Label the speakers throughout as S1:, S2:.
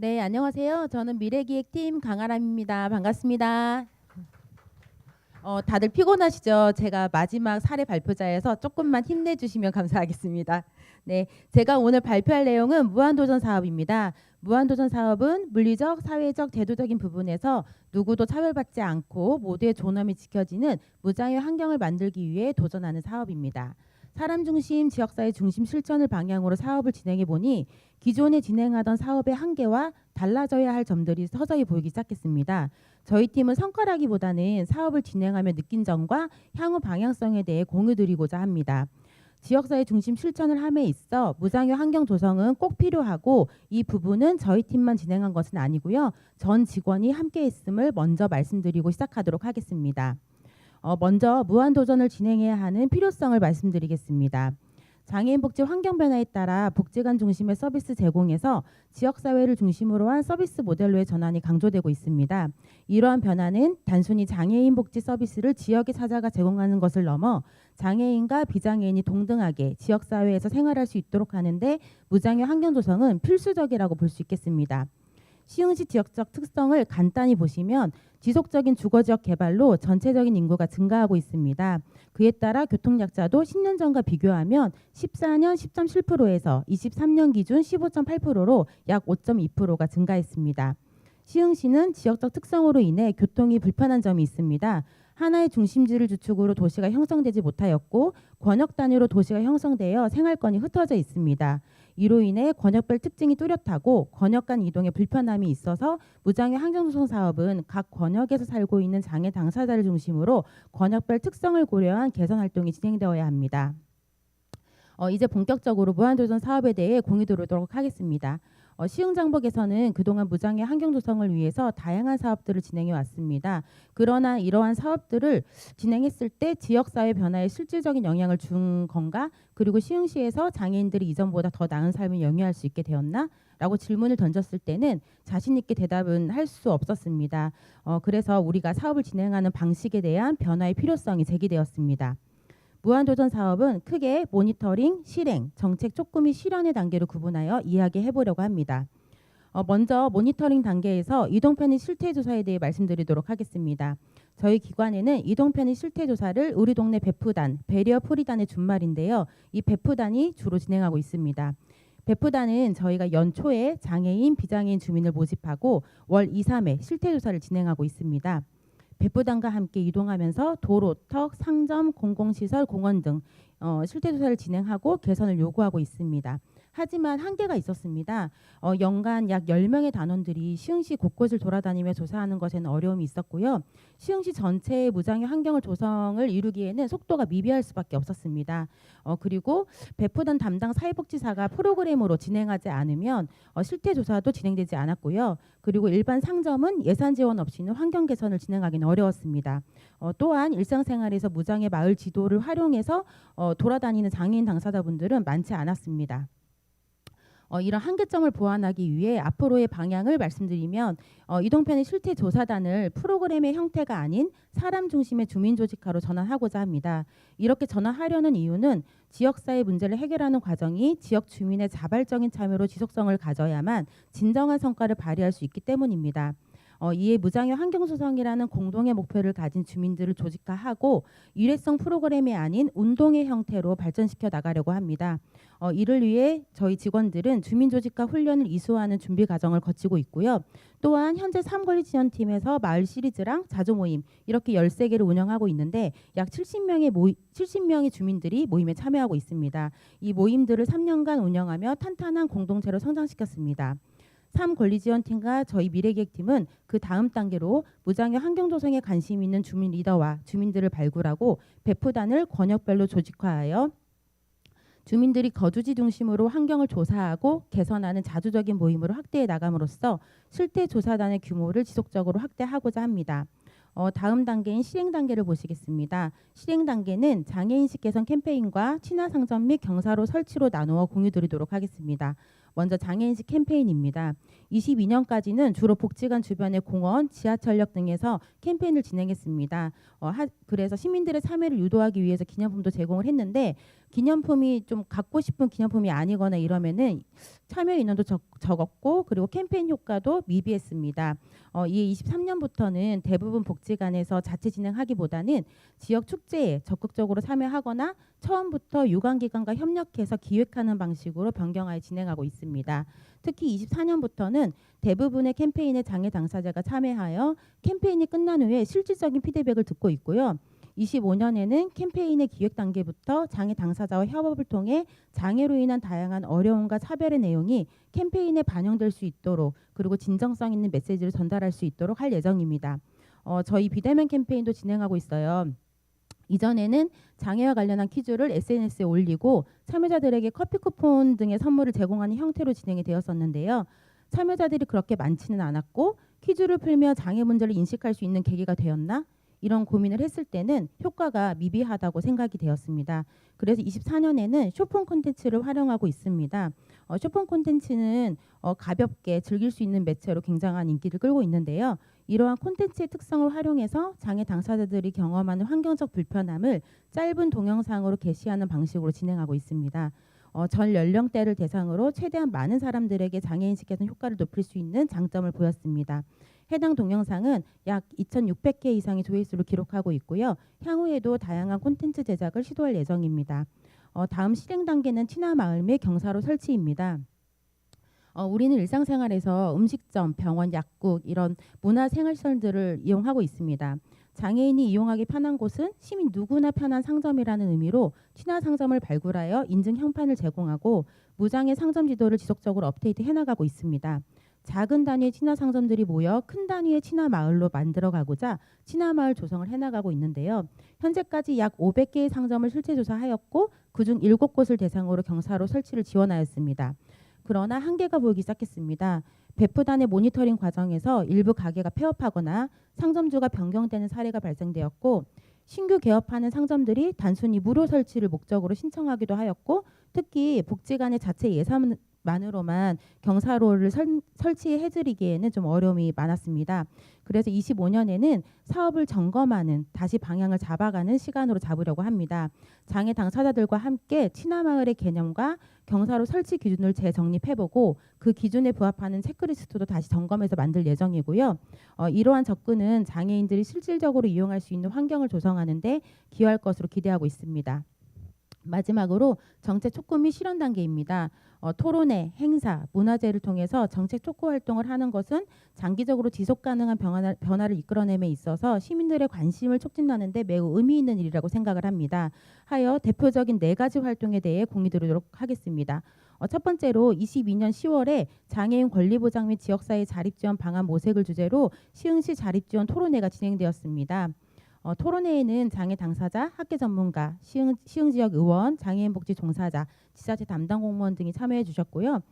S1: 네, 안녕하세요. 저는 미래기획팀 강아람입니다. 반갑습니다. 다들 피곤하시죠? 제가 마지막 사례 발표자여서 조금만 힘내주시면 감사하겠습니다. 네, 제가 오늘 발표할 내용은 무한도전 사업입니다. 무한도전 사업은 물리적, 사회적, 제도적인 부분에서 누구도 차별받지 않고 모두의 존엄이 지켜지는 무장애 환경을 만들기 위해 도전하는 사업입니다. 사람 중심, 지역사회 중심 실천을 방향으로 사업을 진행해 보니 기존에 진행하던 사업의 한계와 달라져야 할 점들이 서서히 보이기 시작했습니다. 저희 팀은 성과라기보다는 사업을 진행하며 느낀 점과 향후 방향성에 대해 공유드리고자 합니다. 지역사회 중심 실천을 함에 있어 무장애 환경 조성은 꼭 필요하고 이 부분은 저희 팀만 진행한 것은 아니고요. 전 직원이 함께 했음을 먼저 말씀드리고 시작하도록 하겠습니다. 먼저 무한도전을 진행해야 하는 필요성을 말씀드리겠습니다. 장애인 복지 환경 변화에 따라 복지관 중심의 서비스 제공에서 지역사회를 중심으로 한 서비스 모델로의 전환이 강조되고 있습니다. 이러한 변화는 단순히 장애인 복지 서비스를 지역에 찾아가 제공하는 것을 넘어 장애인과 비장애인이 동등하게 지역사회에서 생활할 수 있도록 하는데 무장애 환경 조성은 필수적이라고 볼 수 있겠습니다. 시흥시 지역적 특성을 간단히 보시면 지속적인 주거지역 개발로 전체적인 인구가 증가하고 있습니다. 그에 따라 교통약자도 10년 전과 비교하면 14년 10.7%에서 23년 기준 15.8%로 약 5.2%가 증가했습니다. 시흥시는 지역적 특성으로 인해 교통이 불편한 점이 있습니다. 하나의 중심지를 주축으로 도시가 형성되지 못하였고 권역 단위로 도시가 형성되어 생활권이 흩어져 있습니다. 이로 인해 권역별 특징이 뚜렷하고 권역 간 이동에 불편함이 있어서 무장애 환경조성 사업은 각 권역에서 살고 있는 장애 당사자를 중심으로 권역별 특성을 고려한 개선 활동이 진행되어야 합니다. 이제 본격적으로 무한도전 사업에 대해 공유 드리도록 하겠습니다. 시흥장복에서는 그동안 무장애 환경 조성을 위해서 다양한 사업들을 진행해 왔습니다. 그러나 이러한 사업들을 진행했을 때 지역사회 변화에 실질적인 영향을 준 건가? 그리고 시흥시에서 장애인들이 이전보다 더 나은 삶을 영위할 수 있게 되었나? 라고 질문을 던졌을 때는 자신 있게 대답은 할 수 없었습니다. 그래서 우리가 사업을 진행하는 방식에 대한 변화의 필요성이 제기되었습니다. 무한도전 사업은 크게 모니터링, 실행, 정책 촉구 및 실현의 단계로 구분하여 이야기해 보려고 합니다. 먼저 모니터링 단계에서 이동 편의 실태 조사에 대해 말씀드리도록 하겠습니다. 저희 기관에는 이동 편의 실태 조사를 우리 동네 배프단, 배리어 프리단의 준말인데요. 이 배프단이 주로 진행하고 있습니다. 배프단은 저희가 연초에 장애인, 비장애인 주민을 모집하고 월 2, 3회 실태 조사를 진행하고 있습니다. 배프단과 함께 이동하면서 도로, 턱, 상점, 공공시설, 공원 등 실태조사를 진행하고 개선을 요구하고 있습니다. 하지만 한계가 있었습니다. 연간 약 10명의 단원들이 시흥시 곳곳을 돌아다니며 조사하는 것에는 어려움이 있었고요. 시흥시 전체의 무장애 환경을 조성을 이루기에는 속도가 미비할 수밖에 없었습니다. 그리고 배프단 담당 사회복지사가 프로그램으로 진행하지 않으면 실태조사도 진행되지 않았고요. 그리고 일반 상점은 예산 지원 없이는 환경 개선을 진행하기는 어려웠습니다. 또한 일상생활에서 무장애 마을 지도를 활용해서 돌아다니는 장애인 당사자분들은 많지 않았습니다. 이런 한계점을 보완하기 위해 앞으로의 방향을 말씀드리면 이동편의 실태 조사단을 프로그램의 형태가 아닌 사람 중심의 주민 조직화로 전환하고자 합니다. 이렇게 전환하려는 이유는 지역사회 문제를 해결하는 과정이 지역 주민의 자발적인 참여로 지속성을 가져야만 진정한 성과를 발휘할 수 있기 때문입니다. 이에 무장애 환경조성이라는 공동의 목표를 가진 주민들을 조직화하고 일회성 프로그램이 아닌 운동의 형태로 발전시켜 나가려고 합니다. 이를 위해 저희 직원들은 주민조직화 훈련을 이수하는 준비 과정을 거치고 있고요. 또한 현재 3권리 지원팀에서 마을 시리즈랑 자조 모임 이렇게 13개를 운영하고 있는데 약 70명의 주민들이 모임에 참여하고 있습니다. 이 모임들을 3년간 운영하며 탄탄한 공동체로 성장시켰습니다. 3권리지원팀과 저희 미래기획팀은 그 다음 단계로 무장애 환경조성에 관심 있는 주민 리더와 주민들을 발굴하고 배프단을 권역별로 조직화하여 주민들이 거주지 중심으로 환경을 조사하고 개선하는 자주적인 모임으로 확대해 나감으로써 실태조사단의 규모를 지속적으로 확대하고자 합니다. 다음 단계인 실행 단계를 보시겠습니다. 실행 단계는 장애인식 개선 캠페인과 친화상점 및 경사로 설치로 나누어 공유드리도록 하겠습니다. 먼저 장애인식 캠페인입니다. 22년까지는 주로 복지관 주변의 공원, 지하철역 등에서 캠페인을 진행했습니다. 그래서 시민들의 참여를 유도하기 위해서 기념품도 제공을 했는데 기념품이 좀 갖고 싶은 기념품이 아니거나 이러면은 참여 인원도 적었고 그리고 캠페인 효과도 미비했습니다. 이에 23년부터는 대부분 복지관에서 자체 진행하기보다는 지역 축제에 적극적으로 참여하거나 처음부터 유관기관과 협력해서 기획하는 방식으로 변경하여 진행하고 있습니다. 특히 24년부터는 대부분의 캠페인에 장애 당사자가 참여하여 캠페인이 끝난 후에 실질적인 피드백을 듣고 있고요. 25년에는 캠페인의 기획 단계부터 장애 당사자와 협업을 통해 장애로 인한 다양한 어려움과 차별의 내용이 캠페인에 반영될 수 있도록 그리고 진정성 있는 메시지를 전달할 수 있도록 할 예정입니다. 저희 비대면 캠페인도 진행하고 있어요. 이전에는 장애와 관련한 퀴즈를 SNS에 올리고 참여자들에게 커피 쿠폰 등의 선물을 제공하는 형태로 진행이 되었었는데요. 참여자들이 그렇게 많지는 않았고 퀴즈를 풀며 장애 문제를 인식할 수 있는 계기가 되었나? 이런 고민을 했을 때는 효과가 미비하다고 생각이 되었습니다. 그래서 24년에는 쇼폰 콘텐츠를 활용하고 있습니다. 쇼폰 콘텐츠는 가볍게 즐길 수 있는 매체로 굉장한 인기를 끌고 있는데요. 이러한 콘텐츠의 특성을 활용해서 장애 당사자들이 경험하는 환경적 불편함을 짧은 동영상으로 게시하는 방식으로 진행하고 있습니다. 전 연령대를 대상으로 최대한 많은 사람들에게 장애인식 개선 효과를 높일 수 있는 장점을 보였습니다. 해당 동영상은 약 2,600개 이상의 조회수를 기록하고 있고요. 향후에도 다양한 콘텐츠 제작을 시도할 예정입니다. 다음 실행 단계는 친화마을 및 경사로 설치입니다. 우리는 일상생활에서 음식점, 병원, 약국 이런 문화생활시설들을 이용하고 있습니다. 장애인이 이용하기 편한 곳은 시민 누구나 편한 상점이라는 의미로 친화 상점을 발굴하여 인증 형판을 제공하고 무장애 상점 지도를 지속적으로 업데이트 해나가고 있습니다. 작은 단위의 친화 상점들이 모여 큰 단위의 친화 마을로 만들어가고자 친화 마을 조성을 해나가고 있는데요. 현재까지 약 500개의 상점을 실제 조사하였고 그중 7곳을 대상으로 경사로 설치를 지원하였습니다. 그러나 한계가 보이기 시작했습니다. 배포단의 모니터링 과정에서 일부 가게가 폐업하거나 상점주가 변경되는 사례가 발생되었고 신규 개업하는 상점들이 단순히 무료 설치를 목적으로 신청하기도 하였고 특히 복지관의 자체 예산만으로만 경사로를 설치해드리기에는 좀 어려움이 많았습니다. 그래서 25년에는 사업을 점검하는 다시 방향을 잡아가는 시간으로 잡으려고 합니다. 장애 당사자들과 함께 친화마을의 개념과 경사로 설치 기준을 재정립해보고 그 기준에 부합하는 체크리스트도 다시 점검해서 만들 예정이고요. 이러한 접근은 장애인들이 실질적으로 이용할 수 있는 환경을 조성하는 데 기여할 것으로 기대하고 있습니다. 마지막으로 정책 촉구 및 실현 단계입니다. 토론회, 행사, 문화제를 통해서 정책 촉구 활동을 하는 것은 장기적으로 지속 가능한 변화를 이끌어냄에 있어서 시민들의 관심을 촉진하는 데 매우 의미 있는 일이라고 생각을 합니다. 하여 대표적인 4가지 활동에 대해 공유드리도록 하겠습니다. 첫 번째로 22년 10월에 장애인 권리보장 및 지역사회 자립지원 방안 모색을 주제로 시흥시 자립지원 토론회가 진행되었습니다. 토론회에는 장애 당사자, 학계 전문가, 시흥 지역 의원, 장애인 복지 종사자, 지자체 담당 공무원 등이 참여해 주셨고요.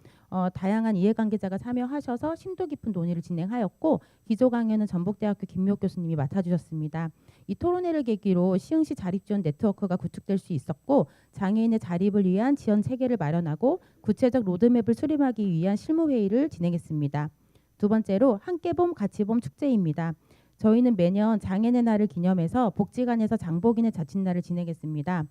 S1: 다양한 이해관계자가 참여하셔서 심도 깊은 논의를 진행하였고 기조 강연은 전북대학교 김미옥 교수님이 맡아주셨습니다. 이 토론회를 계기로 시흥시 자립지원 네트워크가 구축될 수 있었고 장애인의 자립을 위한 지원 체계를 마련하고 구체적 로드맵을 수립하기 위한 실무회의를 진행했습니다. 두 번째로 함께봄 같이봄 축제입니다. 저희는 매년 장애인의 날을 기념해서 복지관에서 장복인의 자칫날을 진행했습니다.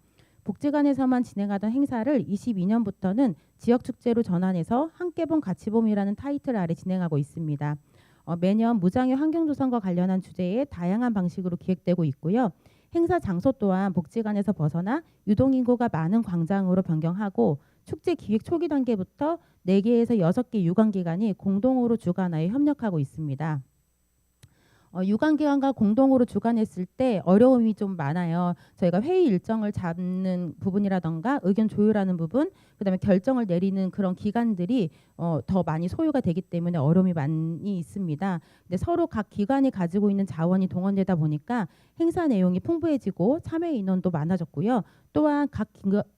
S1: 복지관에서만 진행하던 행사를 22년부터는 지역축제로 전환해서 함께봄 같이봄이라는 타이틀 아래 진행하고 있습니다. 매년 무장애 환경조성과 관련한 주제에 다양한 방식으로 기획되고 있고요. 행사 장소 또한 복지관에서 벗어나 유동인구가 많은 광장으로 변경하고 축제 기획 초기 단계부터 4개에서 6개 유관기관이 공동으로 주관하여 협력하고 있습니다. 유관기관과 공동으로 주관했을 때 어려움이 좀 많아요. 저희가 회의 일정을 잡는 부분이라던가 의견 조율하는 부분, 그다음에 결정을 내리는 그런 기관들이 더 많이 소요가 되기 때문에 어려움이 많이 있습니다. 근데 서로 각 기관이 가지고 있는 자원이 동원되다 보니까 행사 내용이 풍부해지고 참여 인원도 많아졌고요. 또한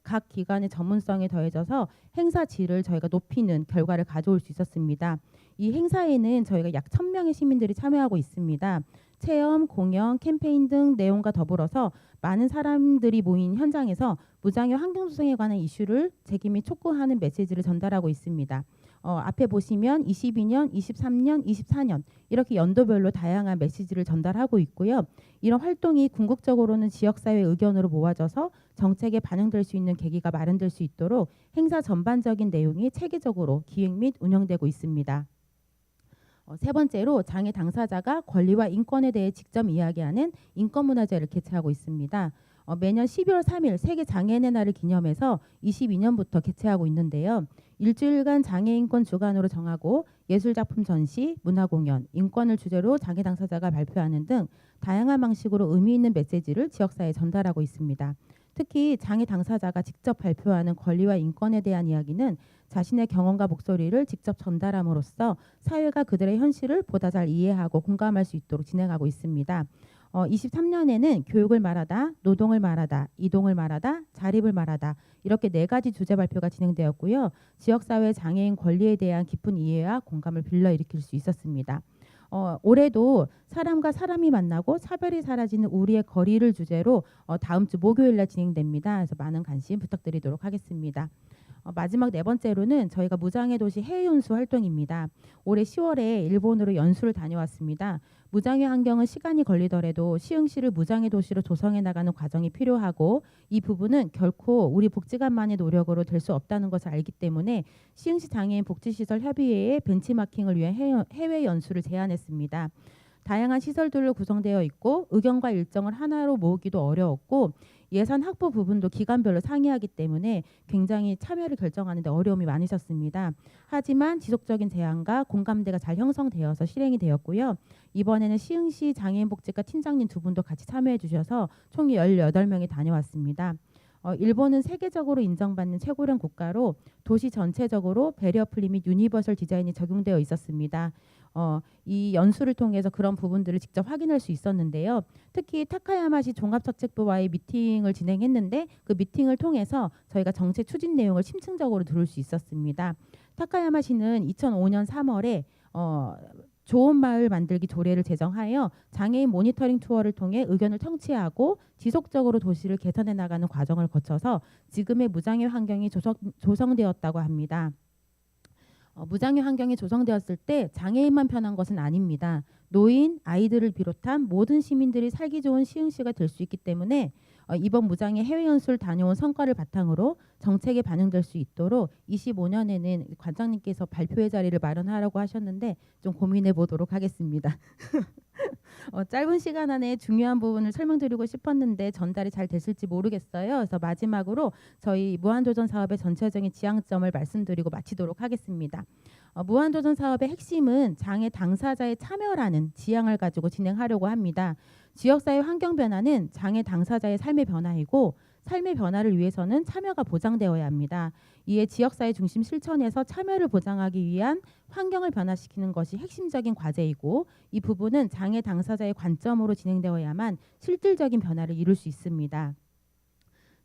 S1: 각 기관의 전문성이 더해져서 행사 질을 저희가 높이는 결과를 가져올 수 있었습니다. 이 행사에는 저희가 약 1,000명의 시민들이 참여하고 있습니다. 체험, 공연, 캠페인 등 내용과 더불어서 많은 사람들이 모인 현장에서 무장애 환경조성에 관한 이슈를 제기 및 촉구하는 메시지를 전달하고 있습니다. 앞에 보시면 22년, 23년, 24년 이렇게 연도별로 다양한 메시지를 전달하고 있고요. 이런 활동이 궁극적으로는 지역사회 의견으로 모아져서 정책에 반영될 수 있는 계기가 마련될 수 있도록 행사 전반적인 내용이 체계적으로 기획 및 운영되고 있습니다. 세 번째로 장애 당사자가 권리와 인권에 대해 직접 이야기하는 인권문화제를 개최하고 있습니다. 매년 12월 3일 세계 장애인의 날을 기념해서 22년부터 개최하고 있는데요. 일주일간 장애인권 주간으로 정하고 예술작품 전시, 문화공연, 인권을 주제로 장애 당사자가 발표하는 등 다양한 방식으로 의미 있는 메시지를 지역사회에 전달하고 있습니다. 특히 장애 당사자가 직접 발표하는 권리와 인권에 대한 이야기는 자신의 경험과 목소리를 직접 전달함으로써 사회가 그들의 현실을 보다 잘 이해하고 공감할 수 있도록 진행하고 있습니다. 23년에는 교육을 말하다, 노동을 말하다, 이동을 말하다, 자립을 말하다 이렇게 4가지 주제 발표가 진행되었고요. 지역사회 장애인 권리에 대한 깊은 이해와 공감을 불러일으킬 수 있었습니다. 올해도 사람과 사람이 만나고 차별이 사라지는 우리의 거리를 주제로 다음 주 목요일 날 진행됩니다. 그래서 많은 관심 부탁드리도록 하겠습니다. 마지막 4번째로는 저희가 무장애 도시 해외 연수 활동입니다. 올해 10월에 일본으로 연수를 다녀왔습니다. 무장애 환경은 시간이 걸리더라도 시흥시를 무장애 도시로 조성해 나가는 과정이 필요하고 이 부분은 결코 우리 복지관만의 노력으로 될 수 없다는 것을 알기 때문에 시흥시 장애인 복지시설 협의회에 벤치마킹을 위한 해외 연수를 제안했습니다. 다양한 시설들로 구성되어 있고 의견과 일정을 하나로 모으기도 어려웠고 예산 확보 부분도 기관별로 상이하기 때문에 굉장히 참여를 결정하는 데 어려움이 많으셨습니다. 하지만 지속적인 제안과 공감대가 잘 형성되어서 실행이 되었고요. 이번에는 시흥시 장애인복지과 팀장님 2분도 같이 참여해 주셔서 총 18명이 다녀왔습니다. 일본은 세계적으로 인정받는 최고령 국가로 도시 전체적으로 배리어 플리 및 유니버설 디자인이 적용되어 있었습니다. 이 연수를 통해서 그런 부분들을 직접 확인할 수 있었는데요. 특히 타카야마시 종합정책부와의 미팅을 진행했는데 그 미팅을 통해서 저희가 정책 추진 내용을 심층적으로 들을 수 있었습니다. 타카야마시는 2005년 3월에 좋은 마을 만들기 조례를 제정하여 장애인 모니터링 투어를 통해 의견을 청취하고 지속적으로 도시를 개선해 나가는 과정을 거쳐서 지금의 무장애 환경이 조성되었다고 합니다. 무장애 환경이 조성되었을 때 장애인만 편한 것은 아닙니다. 노인, 아이들을 비롯한 모든 시민들이 살기 좋은 시흥시가 될 수 있기 때문에 이번 무장애 해외 연수를 다녀온 성과를 바탕으로 정책에 반영될 수 있도록 25년에는 관장님께서 발표회 자리를 마련하라고 하셨는데 좀 고민해 보도록 하겠습니다. 짧은 시간 안에 중요한 부분을 설명드리고 싶었는데 전달이 잘 됐을지 모르겠어요. 그래서 마지막으로 저희 무한도전 사업의 전체적인 지향점을 말씀드리고 마치도록 하겠습니다. 무한도전 사업의 핵심은 장애 당사자의 참여라는 지향을 가지고 진행하려고 합니다. 지역사회 환경 변화는 장애 당사자의 삶의 변화이고 삶의 변화를 위해서는 참여가 보장되어야 합니다. 이에 지역사회 중심 실천에서 참여를 보장하기 위한 환경을 변화시키는 것이 핵심적인 과제이고 이 부분은 장애 당사자의 관점으로 진행되어야만 실질적인 변화를 이룰 수 있습니다.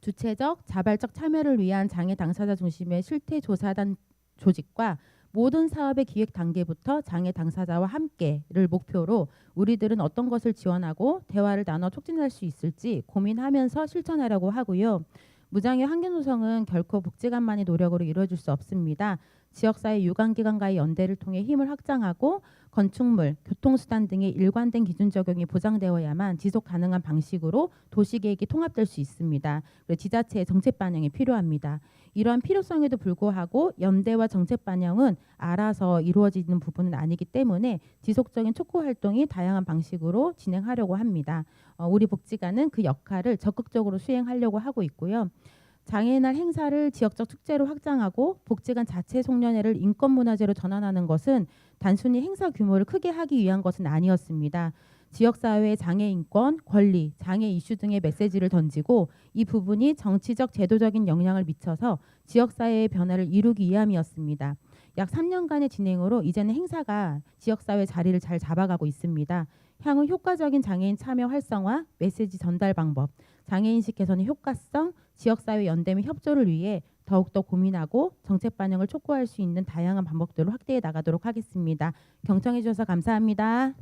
S1: 주체적, 자발적 참여를 위한 장애 당사자 중심의 실태조사단 조직과 모든 사업의 기획 단계부터 장애 당사자와 함께를 목표로 우리들은 어떤 것을 지원하고 대화를 나눠 촉진할 수 있을지 고민하면서 실천하려고 하고요. 무장애 환경 조성은 결코 복지관만의 노력으로 이루어질 수 없습니다. 지역사회 유관기관과의 연대를 통해 힘을 확장하고 건축물, 교통수단 등의 일관된 기준 적용이 보장되어야만 지속 가능한 방식으로 도시계획이 통합될 수 있습니다. 그리고 지자체의 정책 반영이 필요합니다. 이러한 필요성에도 불구하고 연대와 정책 반영은 알아서 이루어지는 부분은 아니기 때문에 지속적인 촉구 활동이 다양한 방식으로 진행하려고 합니다. 우리 복지관은 그 역할을 적극적으로 수행하려고 하고 있고요. 장애인날 행사를 지역적 축제로 확장하고 복지관 자체 송년회를 인권문화제로 전환하는 것은 단순히 행사 규모를 크게 하기 위한 것은 아니었습니다. 지역사회의 장애인권, 권리, 장애 이슈 등의 메시지를 던지고 이 부분이 정치적, 제도적인 영향을 미쳐서 지역사회의 변화를 이루기 위함이었습니다. 약 3년간의 진행으로 이제는 행사가 지역사회 자리를 잘 잡아가고 있습니다. 향후 효과적인 장애인 참여 활성화, 메시지 전달 방법, 장애인식 개선의 효과성, 지역사회 연대 및 협조를 위해 더욱더 고민하고 정책 반영을 촉구할 수 있는 다양한 방법들을 확대해 나가도록 하겠습니다. 경청해 주셔서 감사합니다.